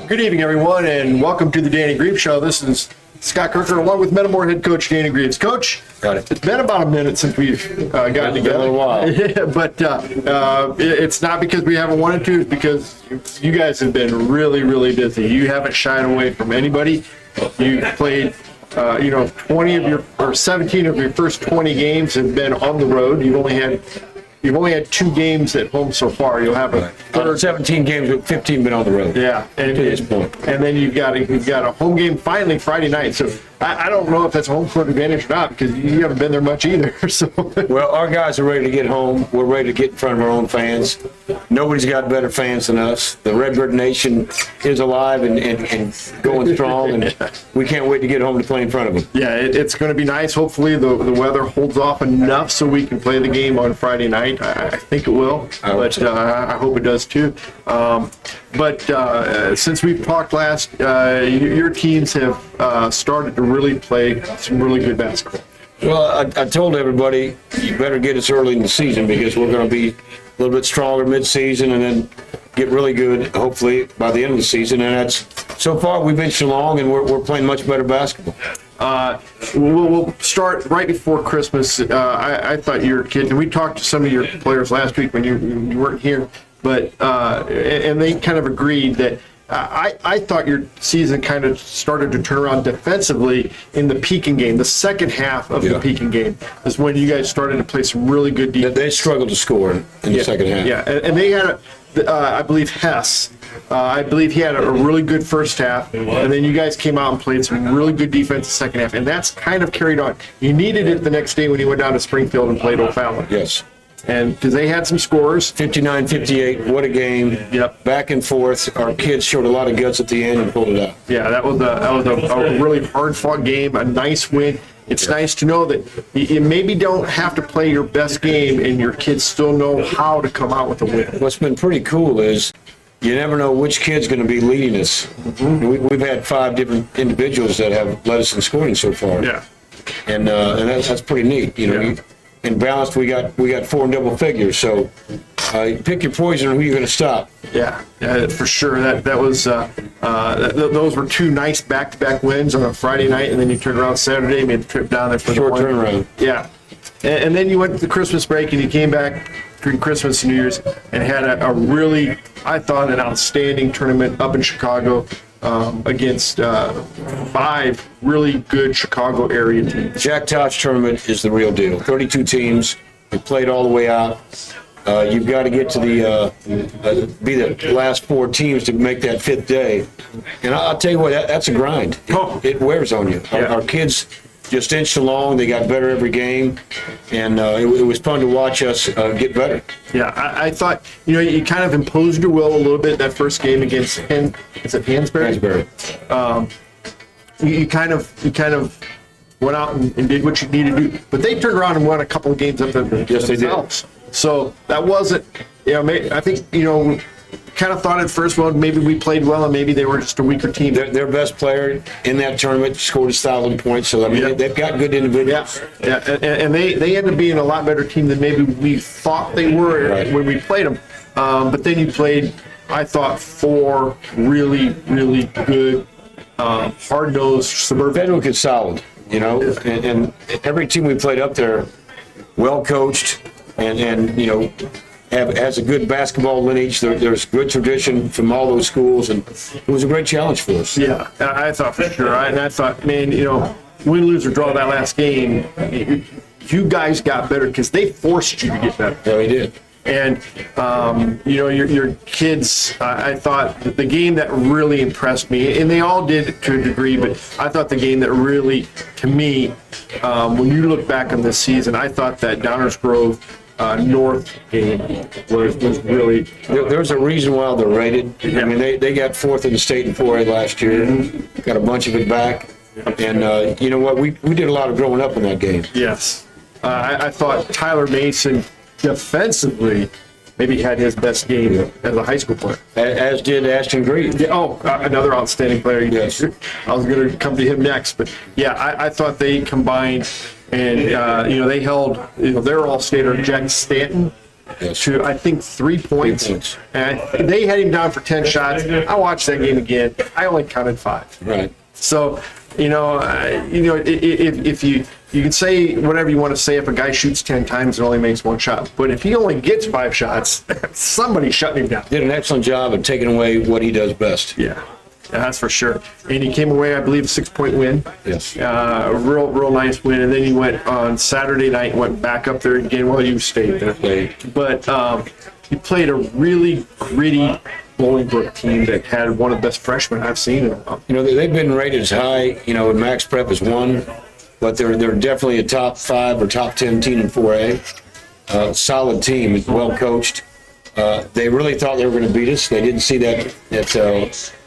Good evening, everyone, and welcome to the Danny Grieves Show. This is Scott Kerker, along with Metamore head coach Danny Grieves. Coach, it's been about a minute since we've gotten together. A little while. Yeah, but it's not because we haven't wanted to. It's because you guys have been really, really busy. You haven't shied away from anybody. You played, 20 of your or 17 of your first 20 games have been on the road. You've only had 2 games at home so far. You'll have a third. 17 games with 15 been on the road. Yeah, and to this point. And then you've got a home game finally Friday night. So I don't know if that's a home court advantage or not because you haven't been there much either. So Well, our guys are ready to get home. We're ready to get in front of our own fans. Nobody's got better fans than us. The Redbird Nation is alive and going strong, and we can't wait to get home to play in front of them. yeah, it's going to be nice. Hopefully the weather holds off enough so we can play the game on Friday night. I think it will, I hope it does too. But since we've talked last, your teams have started to really play some really good basketball. Well, I told everybody, you better get us early in the season because we're going to be a little bit stronger mid-season and then get really good, hopefully, by the end of the season. And that's so far we've been along and we're playing much better basketball. We'll start right before Christmas. I thought your kids, and we talked to some of your players last week when you weren't here, but and they kind of agreed that I thought your season kind of started to turn around defensively in the Pekin game. The second half of the Pekin game is when you guys started to play some really good defense. They struggled to score in the second half. Yeah, and they had, I believe, Hess. I believe he had a really good first half, and then you guys came out and played some really good defense in the second half, and that's kind of carried on. You needed it the next day when you went down to Springfield and played O'Fallon. Yes. And because they had some scores. 59-58, what a game. Yep. Back and forth. Our kids showed a lot of guts at the end and pulled it out. Yeah, that was a really hard-fought game, a nice win. It's nice to know that you maybe don't have to play your best game and your kids still know how to come out with a win. What's been pretty cool is you never know which kid's going to be leading us. Mm-hmm. We've had 5 different individuals that have led us in scoring so far. Yeah. And that's pretty neat. In balanced, we got 4 in double figures. So pick your poison and who you're going to stop. Yeah, for sure. That was those were 2 nice back-to-back wins on a Friday night, and then you turned around Saturday, made the trip down there for short turnaround. Yeah, and then you went to the Christmas break, and you came back between Christmas and New Year's, and had a really, I thought, an outstanding tournament up in Chicago. Against 5 really good Chicago area teams. Jack Touch tournament is the real deal. 32 teams. We played all the way out. You've got to get to be the last 4 teams to make that 5th day. And I'll tell you what, that's a grind. It wears on you. Our kids just inched along. They got better every game, and it was fun to watch us get better. Yeah, I thought, you kind of imposed your will a little bit that first game against Hansberry. You kind of went out and did what you needed to do, but they turned around and won a couple of games up there themselves. They did. So that wasn't, I think, kind of thought at first, well, maybe we played well and maybe they were just a weaker team. Their best player in that tournament scored 1,000 points, so they've got good individuals. Yeah, and they ended up being a lot better team than maybe we thought they were when we played them. But then you played, I thought, 4 really, really good, hard-nosed suburban. Fenwick is solid, and every team we played up there, well coached, and has a good basketball lineage. There's good tradition from all those schools, and it was a great challenge for us. Yeah, I thought for sure. And I thought, man, win, lose, or draw that last game, you guys got better because they forced you to get better. Yeah, we did. And, your kids, I thought the game that really impressed me, and they all did to a degree, but I thought the game that really, to me, when you look back on this season, I thought that Downers Grove North game was really. There's a reason why they're rated. Yeah. I mean, they got 4th in the state in 4A last year. Mm-hmm. Got a bunch of it back. And you know what? We did a lot of growing up in that game. Yes. I thought Tyler Mason defensively maybe had his best game as a high school player. As did Ashton Green. Yeah, another outstanding player. Yes. I was going to come to him next. But, yeah, I thought they combined, and, they held, their all-stater, Jack Stanton, to, I think, 3 points. 3 points. And they had him down for 10 shots. I watched that game again. I only counted 5. Right. So, if you can say whatever you want to say if a guy shoots 10 times and only makes 1 shot, but if he only gets 5 shots, somebody's shutting him down. Did an excellent job of taking away what he does best. Yeah, that's for sure. And he came away, I believe, a 6-point win. Yes. A real nice win. And then he went on Saturday night and went back up there again. Well, you stayed there. But he played a really gritty Bolingbrook team that had one of the best freshmen I've seen in a while. They've been rated as high, in Max Prep as 1, but they're definitely a top 5 or top 10 team in 4A. Solid team, well coached. They really thought they were going to beat us. They didn't see that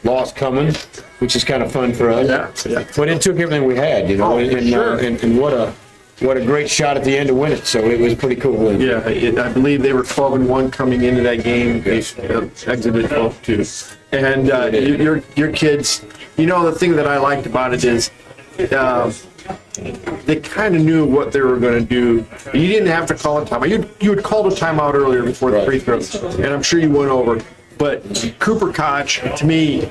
loss coming, which is kind of fun for us. Yeah. But it took everything we had, and what a great shot at the end to win it. So it was a pretty cool win. Yeah, I believe they were 12-1 coming into that game. They exited 12-2. And your kids, the thing that I liked about it is they kind of knew what they were going to do. You didn't have to call a timeout. You had called a timeout earlier before the free throws, and I'm sure you went over. But Cooper Koch, to me,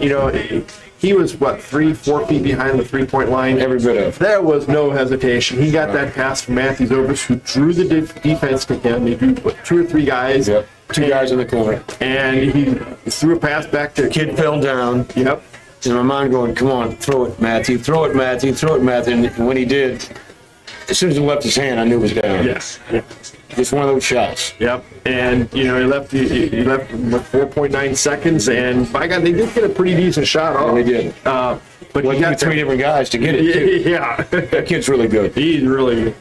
he was, 3-4 feet behind the three-point line. Every bit of. There was no hesitation. He got that pass from Matthews Overs, who drew the defense to him. He drew, 2 or 3 guys. Yep. 2 guys in the corner. And he threw a pass back to... Kid fell down. Yep. And my mind going, come on, throw it, Matthew. Throw it, Matthew. Throw it, Matthew. And when he did, as soon as he left his hand, I knew it was down. Yes. Yeah. Just one of those shots. Yep. And, he left with 4.9 seconds, and by God, they did get a pretty decent shot off. Yeah, they did. But well, he got 3 different guys to get it, too. Yeah. That kid's really good. He's really good.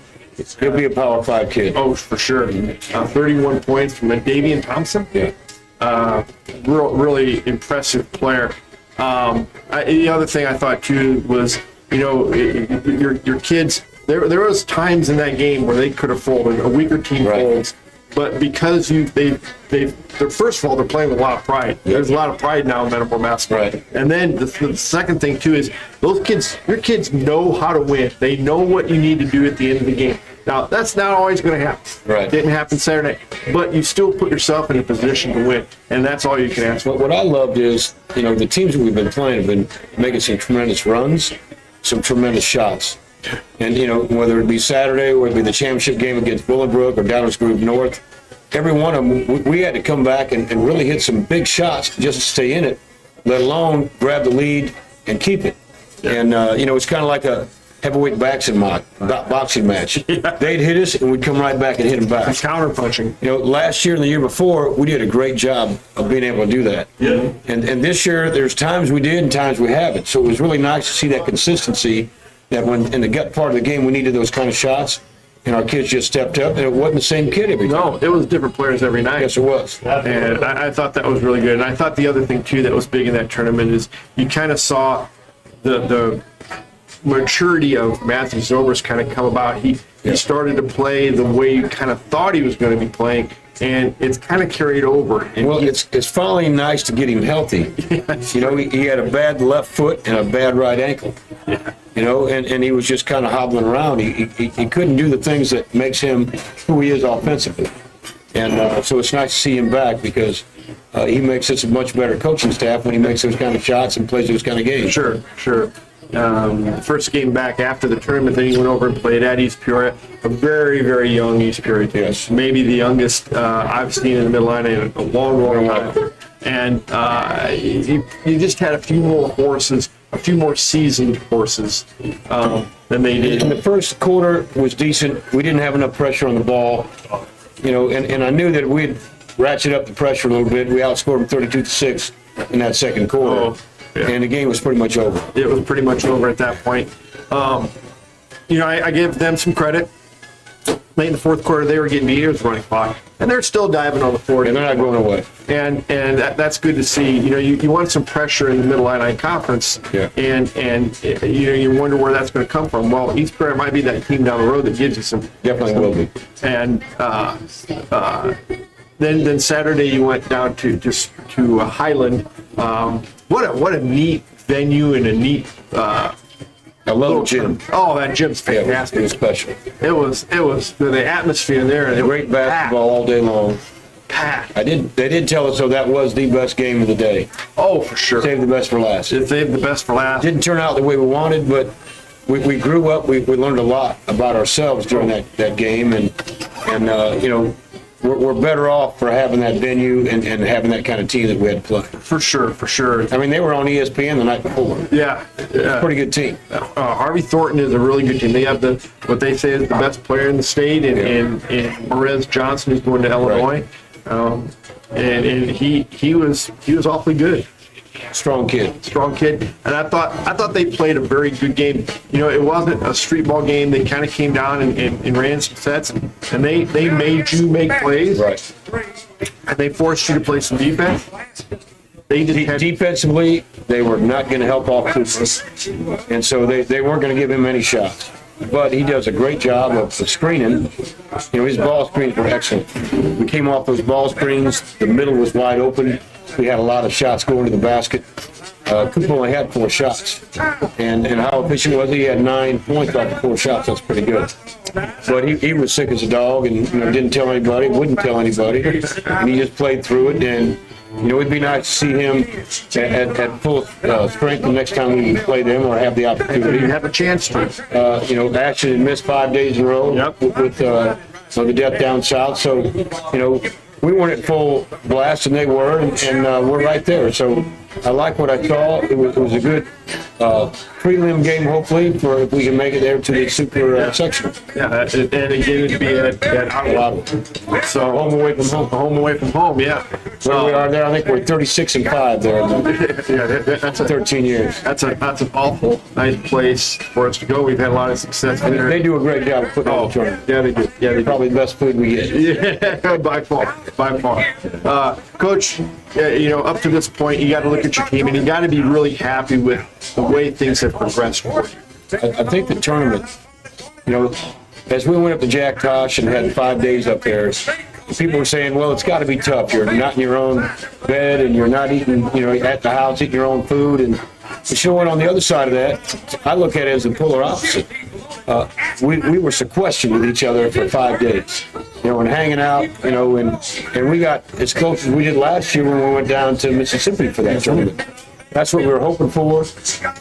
He'll be a Power 5 kid. Oh, for sure. 31 points from Davian Thompson. Yeah. Really impressive player. The other thing I thought, too, was, your kids, there was times in that game where they could have folded, a weaker team folds, but because first of all, they're playing with a lot of pride. There's a lot of pride now in Metamore basketball. Right. And then the second thing, too, is your kids know how to win. They know what you need to do at the end of the game. Now, that's not always going to happen. Right. It didn't happen Saturday. But you still put yourself in a position to win, and that's all you can ask for. What I loved is, the teams that we've been playing have been making some tremendous runs, some tremendous shots. And, whether it be Saturday or it be the championship game against Bolingbrook or Downers Grove North, every one of them, we had to come back and really hit some big shots just to stay in it, let alone grab the lead and keep it. Yeah. And, it's kind of like a heavyweight boxing match. Yeah. They'd hit us, and we'd come right back and hit them back. Counter-punching. Last year and the year before, we did a great job of being able to do that. Yeah. And this year, there's times we did and times we haven't. So it was really nice to see that consistency, that when in the gut part of the game we needed those kind of shots, and our kids just stepped up, and it wasn't the same kid every time. No, it was different players every night. Yes, it was. And I thought that was really good. And I thought the other thing, too, that was big in that tournament is you kind of saw the maturity of Matthew Zobers kind of come about. He started to play the way you kind of thought he was going to be playing, and it's kind of carried over. And well, it's finally nice to get him healthy. Yes. He had a bad left foot and a bad right ankle. Yeah. And he was just kind of hobbling around. He couldn't do the things that makes him who he is offensively. And so it's nice to see him back, because he makes us a much better coaching staff when he makes those kind of shots and plays those kind of games. Sure. First game back after the tournament, then he went over and played at East Peoria, a very, very young East Peoria team. Yes. Maybe the youngest I've seen in the midline in a long time. And you just had a few more horses, a few more seasoned horses than they did. And the first quarter was decent. We didn't have enough pressure on the ball, and I knew that we'd ratchet up the pressure a little bit. We outscored them 32-6 in that second quarter. Oh. Yeah. And the game was pretty much over. It was pretty much over at that point. I give them some credit. Late in the fourth quarter, they were getting beat. It was running clock, and they're still diving on the floor. And they're not going away. And that's good to see. You want some pressure in the Middle Illini Conference. Yeah. And you wonder where that's going to come from. Well, East Peoria might be that team down the road that gives you some. Definitely will be. And then Saturday you went down to Highland. What a neat venue and a neat I love the gym. Oh, that gym's fantastic. It was special. It was the atmosphere there. Great basketball all day long. packed. They did tell us, though, that was the best game of the day. Oh, for sure. Saved the best for last. It saved the best for last. Didn't turn out the way we wanted, but we grew up. We learned a lot about ourselves during that game, and you know, we're better off for having that venue and having that kind of team that we had to play. For sure, for sure. I mean, they were on ESPN the night before. Yeah. Pretty good team. Harvey Thornton is a really good team. They have what they say is the best player in the state, and Perez Johnson, who's going to Illinois, and he was awfully good. Strong kid, and I thought they played a very good game. You know, it wasn't a street ball game. They kind of came down and ran some sets, and they made you make plays, right? And they forced you to play some defense. Defensively, they were not going to help off Cooper, and so they weren't going to give him any shots. But he does a great job of screening. You know, his ball screens were excellent. We came off those ball screens. The middle was wide open. We had a lot of shots going to the basket. Cooper only had 4 shots. And how efficient was he? He had 9 points off the 4 shots. That's pretty good. But he was sick as a dog and didn't tell anybody, wouldn't tell anybody. And he just played through it. And, it'd be nice to see him at full strength the next time we play them or have the opportunity. You have a chance to. Ashton had missed 5 days in a row with the death down south. So, we weren't at full blast, and they were, and we're right there. So I like what I saw. It was a good prelim game, hopefully, for if we can make it there to the super section. Yeah, and again, it'd be at Ottawa. So home away from home. Home away from home, yeah. Where we are there, I think we're 36-5 there. Yeah, that's 13 years. That's an awful nice place for us to go. We've had a lot of success there. They do a great job of putting on the tournament. Yeah, they do. Yeah, they probably the best food we get. Yeah, by far. Coach, up to this point, you got to look at your team, and you got to be really happy with the way things have progressed for you. I think the tournament, as we went up to Jack Tosh and had 5 days up there, people were saying, well, it's got to be tough. You're not in your own bed, and you're not eating, at the house, eating your own food. And on the other side of that, I look at it as the polar opposite. We were sequestered with each other for 5 days, and hanging out, and we got as close as we did last year when we went down to Mississippi for that tournament. That's what we were hoping for,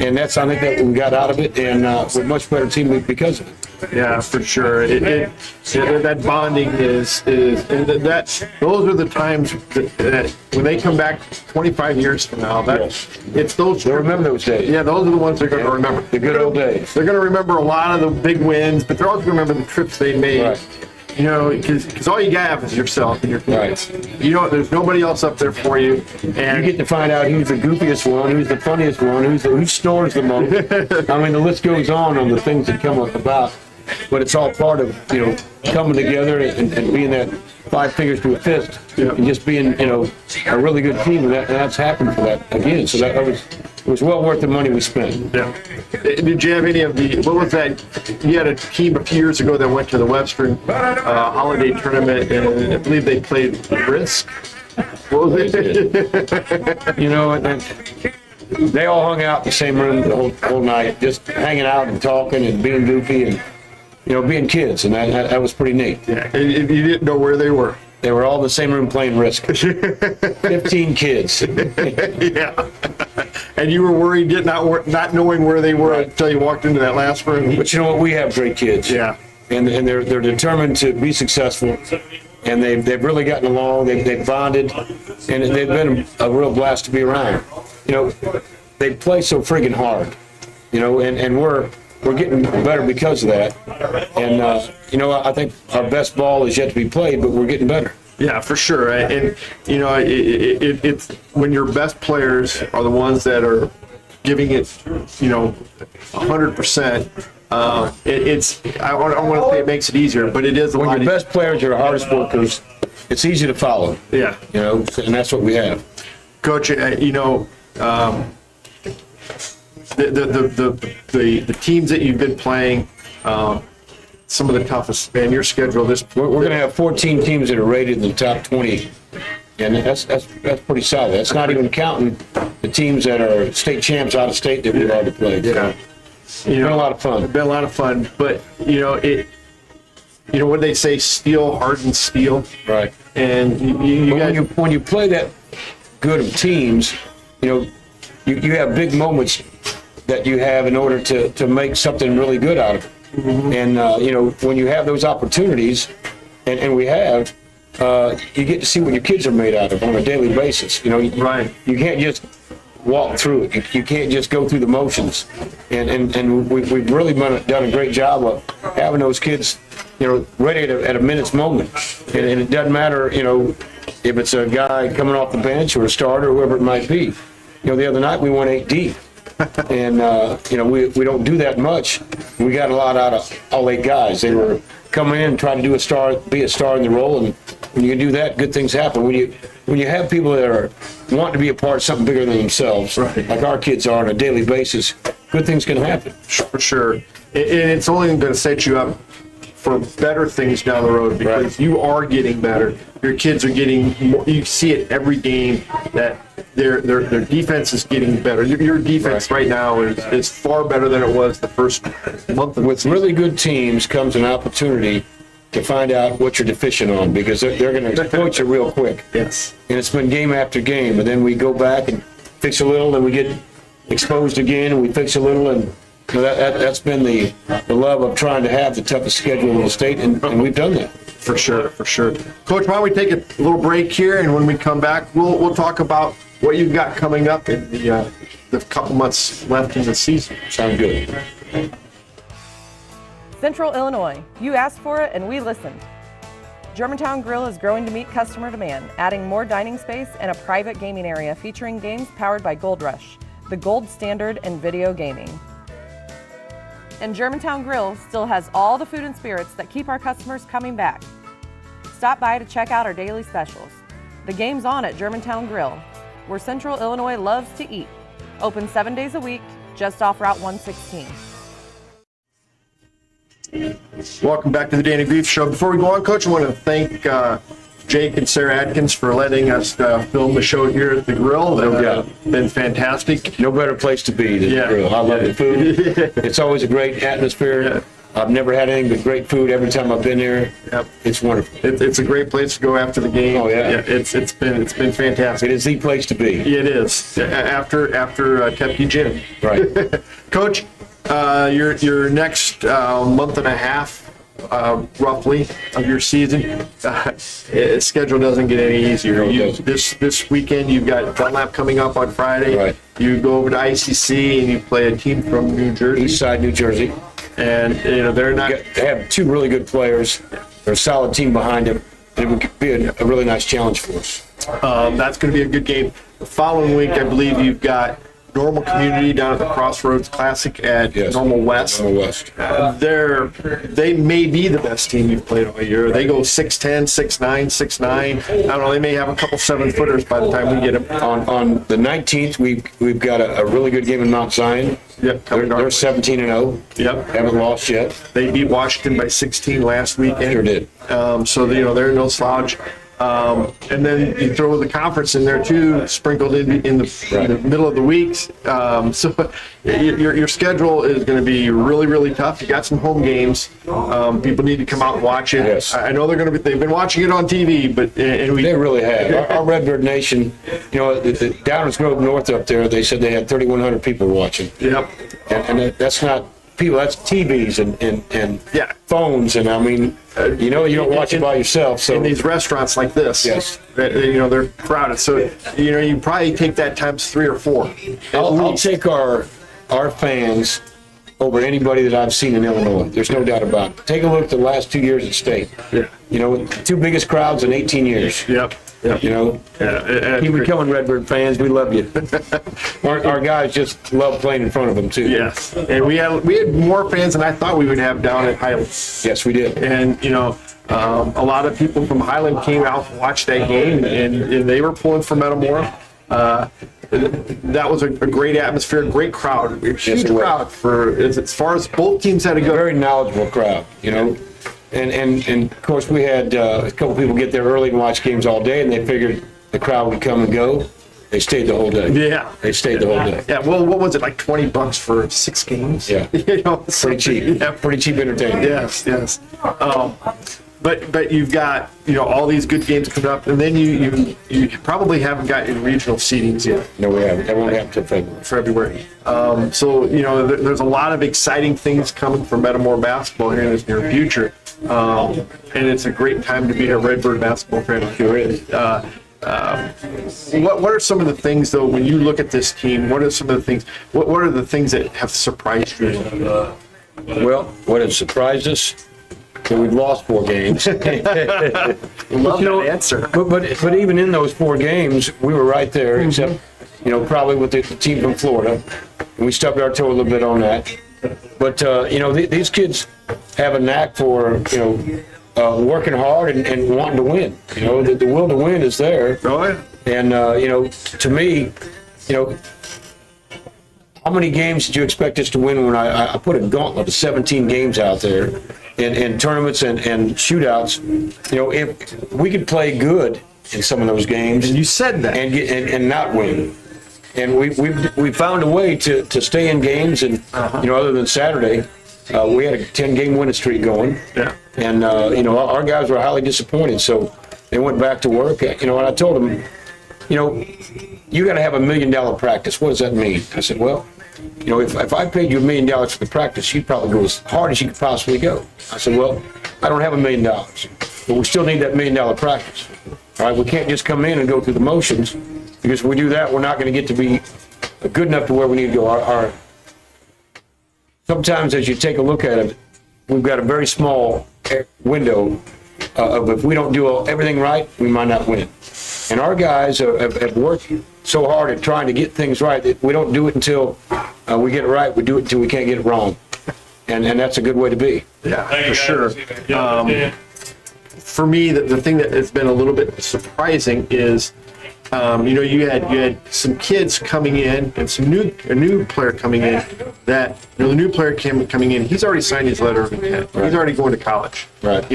and I think that we got out of it, and we're a much better team because of it. Yeah, for sure. That bonding is those are the times that when they come back 25 years from now, it's those. They'll remember those days. Yeah, those are the ones they're going to remember. The good old days. They're going to remember a lot of the big wins, but they're also going to remember the trips they made. Right. Because all you have is yourself and your kids. Right. There's nobody else up there for you. And you get to find out who's the goofiest one, who's the funniest one, who snores the most. I mean, the list goes on the things that come about. But it's all part of, coming together and being that 5 fingers to a fist and just being, a really good team. And that's happened for that again. So it was well worth the money we spent. Yeah. Did you have any of what was that? You had a team a few years ago that went to the Western Holiday Tournament, and I believe they played Risk. What was it? They all hung out in the same room the whole night, just hanging out and talking and being goofy and, being kids, and that was pretty neat. Yeah, and you didn't know where they were. They were all in the same room playing Risk. 15 kids. Yeah. And you were worried, not knowing where they were until you walked into that last room. But you know what? We have great kids. Yeah. And they're determined to be successful. And they've really gotten along. They've bonded. And they've been a real blast to be around. They play so friggin' hard. And we're getting better because of that. And, I think our best ball is yet to be played, but we're getting better. Yeah, for sure. And, it's when your best players are the ones that are giving it, 100%. I want to say it makes it easier, but it is a lot. When your best players are the hardest workers, it's easy to follow. Yeah. And that's what we have. Coach, the teams that you've been playing, some of the toughest. Man, your schedule. We're going to have 14 teams that are rated in the top 20, and that's pretty solid. That's not even counting the teams that are state champs out of state that we've already played. Yeah, it's been a lot of fun. It's been a lot of fun, but what they say, steel, hardened steel. Right. And when you play that good of teams, you have big moments that you have in order to make something really good out of it. Mm-hmm. And, when you have those opportunities, and we have, you get to see what your kids are made out of on a daily basis. Right. You can't just walk through it. You can't just go through the motions. And we've really done a great job of having those kids, ready at a minute's moment. And it doesn't matter, if it's a guy coming off the bench or a starter, whoever it might be. The other night we went 8 deep. And, we don't do that much. We got a lot out of all 8 guys. They were coming in and trying to be a star in the role. And when you can do that, good things happen. When you have people that are wanting to be a part of something bigger than themselves, right, like our kids are on a daily basis, good things can happen. For sure. And it's only going to set you up for better things down the road, because you are getting better. Your kids are getting more. You see it every game that their defense is getting better. Your defense right now is far better than it was the first month of the season. With really good teams comes an opportunity to find out what you're deficient on, because they're going to exploit you real quick. Yes. And it's been game after game, and then we go back and fix a little, and we get exposed again, and we fix a little, and that's been the love of trying to have the toughest schedule in the state, and we've done that. For sure. Coach, why don't we take a little break here, and when we come back, we'll talk about what you've got coming up in the couple months left in the season. Sound good. Central Illinois, you asked for it and we listened. Germantown Grill is growing to meet customer demand, adding more dining space and a private gaming area featuring games powered by Gold Rush, the gold standard in video gaming. And Germantown Grill still has all the food and spirits that keep our customers coming back. Stop by to check out our daily specials. The game's on at Germantown Grill, where Central Illinois loves to eat. Open 7 days a week, just off Route 116. Welcome back to the Danny Grieves Show. Before we go on, Coach, I want to thank Jake and Sarah Adkins for letting us film the show here at the Grill. They've been fantastic. No better place to be than the Grill. I love the food. It's always a great atmosphere. Yeah. I've never had anything but great food every time I've been here. Yep. It's wonderful. It's a great place to go after the game. Oh yeah. It's been fantastic. It is the place to be. It is after Kepke Gym. Right. Coach, your next month and a half, roughly, of your season, schedule doesn't get any easier. This weekend you've got Dunlap coming up on Friday. Right. You go over to ICC and you play a team from New Jersey. East Side, New Jersey. And they're not. They have 2 really good players. They're a solid team behind them. It would be a really nice challenge for us. That's going to be a good game. The following week, I believe you've got Normal Community down at the Crossroads Classic at Normal West. Normal West. They may be the best team you've played all year. They go 6'10", 6'9", 6'9". I don't know. They may have a couple 7-footers by the time we get them. On the 19th, we've got a really good game in Mount Zion. Yep. They're 17-0. Yep. Haven't lost yet. They beat Washington by 16 last weekend. Sure did. So they're no slouch. And then you throw the conference in there too, sprinkled in the middle of the weeks. So your schedule is going to be really, really tough. You got some home games. People need to come out and watch it. Yes. I know they've been watching it on TV, but they really have. Our Redbird Nation, the Downers Grove North up there, they said they had 3,100 people watching. Yep. And that's not people, that's TVs and phones, and I mean, you don't watch it by yourself. So in these restaurants like this, yes, they're crowded. So you probably take that times 3 or 4. I'll take our fans over anybody that I've seen in Illinois. There's no doubt about it. Take a look at the last 2 years at state. Yeah. 2 biggest crowds in 18 years. Yep. Keep becoming Redbird fans. We love you. Our guys just love playing in front of them too. Yes, and we had more fans than I thought we would have down at Highland. Yes, we did. And a lot of people from Highland came out to watch that game, and they were pulling for Metamora. That was a great atmosphere, great crowd, huge crowd for as far as both teams had to go. Very knowledgeable crowd, And of course, we had a couple people get there early and watch games all day, and they figured the crowd would come and go. They stayed the whole day. Yeah. They stayed the whole day. Yeah, well, what was it, like $20 for 6 games? Yeah. You know, Pretty cheap. Yeah, Pretty cheap entertainment. yes. But you've got, all these good games coming up, and then you probably haven't got your regional seedings yet. No, we haven't. That won't happen until February. So, there's a lot of exciting things coming for Metamore basketball here in the near future. And it's a great time to be a Redbird basketball fan. What are some of the things, though, when you look at this team, what are some of the things, what are the things that have surprised you? Well, what has surprised us, that we've lost 4 games. Love that answer. But even in those 4 games, we were right there, except, probably with the team from Florida. And we stubbed our toe a little bit on that. But, these kids have a knack for, working hard and wanting to win. The will to win is there. Oh, yeah. And, to me, how many games did you expect us to win when I put a gauntlet of 17 games out there in tournaments and shootouts? If we could play good in some of those games. And you said that. And not win. And we found a way to stay in games, and other than Saturday, we had a 10-game winning streak going. Yeah. And our guys were highly disappointed, so they went back to work. And I told them, you got to have $1 million practice. What does that mean? I said, well, if I paid you $1 million for the practice, you'd probably go as hard as you could possibly go. I said, well, I don't have $1 million, but we still need that $1 million practice. All right, we can't just come in and go through the motions, because if we do that, we're not going to get to be good enough to where we need to go. Sometimes as you take a look at it, we've got a very small window of if we don't do everything right, we might not win. And our guys have worked so hard at trying to get things right that we don't do it until we get it right. We do it until we can't get it wrong. And that's a good way to be. Yeah, for sure. For me, the thing that has been a little bit surprising is, you had some kids coming in and a new player coming in that, the new player coming in, he's already signed his letter of intent. Right. He's already going to college. Right.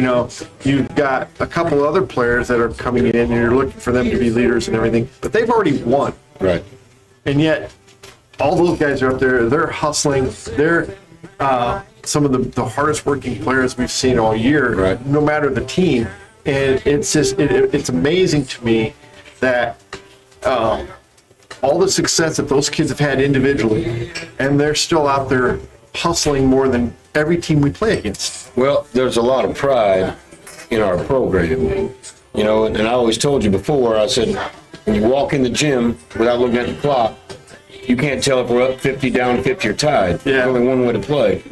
You've got a couple other players that are coming in and you're looking for them to be leaders and everything, but they've already won. Right. And yet, all those guys are up there, they're hustling, they're some of the hardest working players we've seen all year, right, no matter the team. And it's just, it's amazing to me that all the success that those kids have had individually, and they're still out there hustling more than every team we play against. Well, there's a lot of pride in our program, and I always told you before, I said, when you walk in the gym without looking at the clock, you can't tell if we're up 50, down 50, or tied. Yeah. There's only one way to play.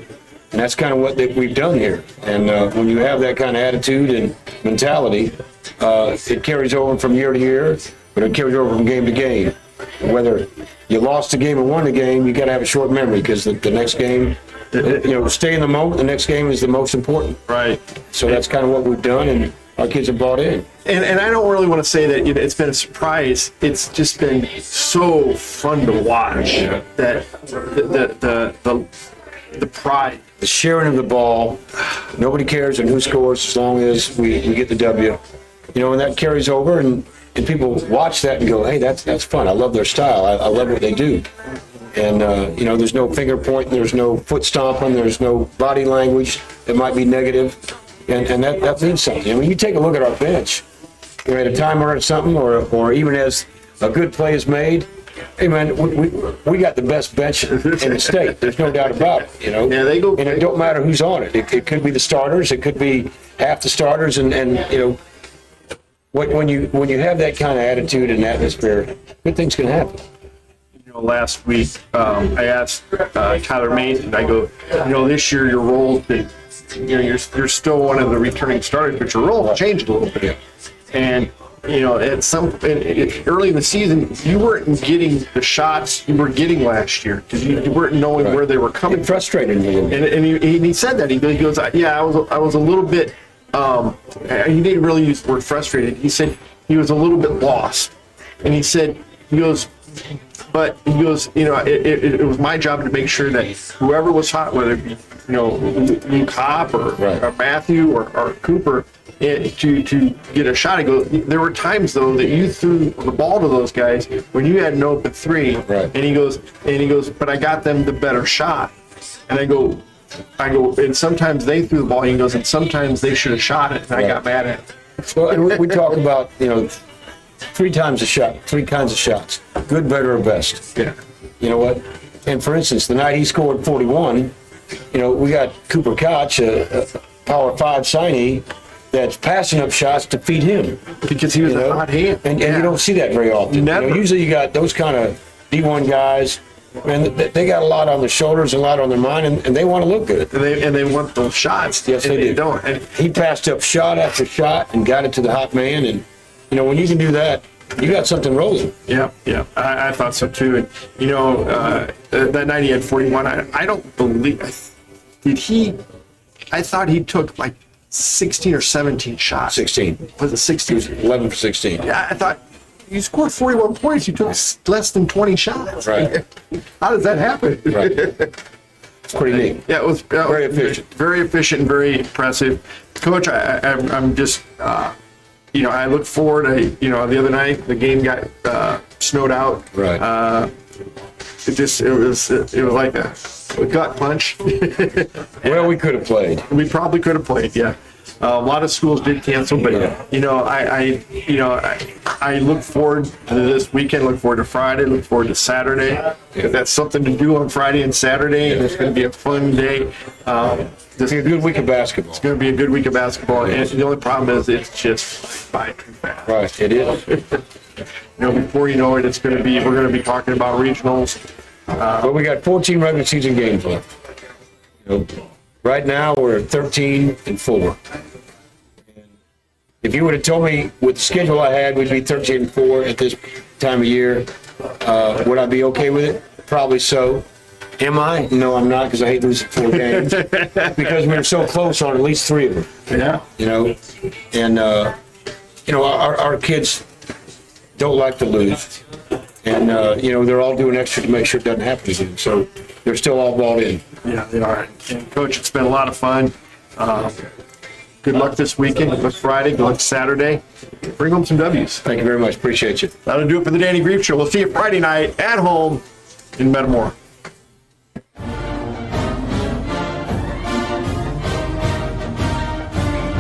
And that's kind of what we've done here. And when you have that kind of attitude and mentality, it carries over from year to year, but it carries over from game to game. Whether you lost a game or won a game, you got to have a short memory, because the next game, stay in the moment. The next game is the most important. Right. So that's kind of what we've done, and our kids have bought in. And I don't really want to say that it's been a surprise. It's just been so fun to watch. Yeah. That the pride. The sharing of the ball, nobody cares and who scores as long as we get the W. And that carries over, and people watch that and go, hey, that's fun. I love their style. I love what they do. And, there's no finger pointing, there's no foot stomping, there's no body language that might be negative. And that means something. I mean, you take a look at our bench, at a timer or something, or even as a good play is made, hey, man, we got the best bench in the state. There's no doubt about it, Yeah, they go. And it don't matter who's on it. It could be the starters. It could be half the starters. And when you have that kind of attitude and atmosphere, good things can happen. Last week, I asked Tyler Mason, I go, this year your role's been, you're still one of the returning starters, but your role changed a little bit. Yeah. And, early in the season, you weren't getting the shots you were getting last year, because you weren't knowing where they were coming. It frustrated me a little bit. And he said that. He goes, yeah, I was a little bit, he didn't really use the word frustrated. He said he was a little bit lost. And he said, But he goes, it was my job to make sure that whoever was hot, whether it be, Luke Hop or Matthew or Cooper, to get a shot. He goes, there were times though that you threw the ball to those guys when you had an open three, right. and he goes, but I got them the better shot. And I go, and sometimes they threw the ball. He goes, and sometimes they should have shot it, and I got mad at it. Well, and we talk about, 3 times a shot, 3 kinds of shots, good, better, or best. Yeah. You know what? And for instance, the night he scored 41, we got Cooper Koch, a Power 5 signee, that's passing up shots to feed him. Because he was a hot hand. And you don't see that very often. Never. Usually you got those kind of D1 guys, and they got a lot on their shoulders, a lot on their mind, and they want to look good. And they want those shots. Yes, they do. Don't. And he passed up shot after shot and got it to the hot man, and when you can do that, you got something rolling. Yeah, I thought so too. And that night he had 41. I don't believe I thought he took like 16 or 17 shots. 16. Was it 16? 11 for 16. Yeah, I thought you scored 41 points. You took less than 20 shots. Right. How does that happen? Right. It's pretty neat. Yeah, it was very efficient. Very efficient and very impressive. Coach, I'm just, I look forward to, the other night the game got snowed out. Right. It was like a gut punch. Well, we could have played. We probably could have played, yeah. A lot of schools did cancel, but I look forward to this weekend. Look forward to Friday. Look forward to Saturday. If that's something to do on Friday and Saturday, and it's going to be a fun day. It's a good week of basketball. It's going to be a good week of basketball, and the only problem is it's just by too fast. Right, it is. Before you know it, we're going to be talking about regionals. But we got 14 regular season games left. Right now we're at 13-4. If you would have told me with the schedule I had we'd be 13-4 at this time of year, would I be okay with it? Probably so. Am I? No, I'm not, because I hate losing 4 games. Because we were so close on at least 3 of them. Yeah. And our kids don't like to lose. And, they're all doing extra to make sure it doesn't happen again. So they're still all bought in. Yeah, they are. And Coach, it's been a lot of fun. Good luck this weekend. Good luck Friday. Good luck Saturday. Bring home some W's. Thank you very much. Appreciate you. That'll do it for the Danny Grieves Show. We'll see you Friday night at home in Metamora.